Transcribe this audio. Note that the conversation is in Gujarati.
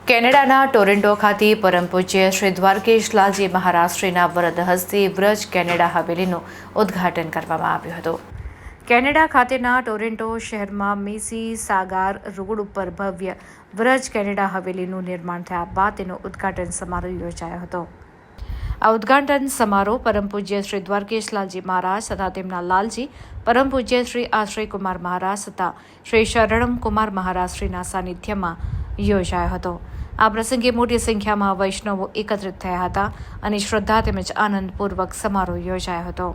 કેનેડાના ટોરેન્ટો ખાતે પરમ પૂજ્ય શ્રી દ્વારકેશ લાલજી મહારાજશ્રીના વરદ હસ્તે વ્રજ કેનેડા હવેલીનું ઉદ્ઘાટન કરવામાં આવ્યું હતું. કેનેડા ખાતેના ટોરેન્ટો શહેરમાં મેસી સાગાર રોડ ઉપર ભવ્ય વ્રજ કેનેડા હવેલીનું નિર્માણ થયા બાદ તેનો ઉદ્ઘાટન સમારોહ યોજાયો હતો. આ ઉદ્ઘાટન સમારોહ પરમ પૂજ્ય શ્રી દ્વારકેશ લાલજી મહારાજ તથા તેમના લાલજી પરમ પૂજ્ય શ્રી આશ્રયકુમાર મહારાજ તથા શ્રી શરણમ કુમાર મહારાજશ્રીના સાનિધ્યમાં યોજાયો હતો. આ પ્રસંગે મોટી સંખ્યામાં વૈષ્ણવો એકત્રિત થયા હતા અને શ્રદ્ધા તેમજ આનંદપૂર્વક સમારોહ યોજાયો હતો.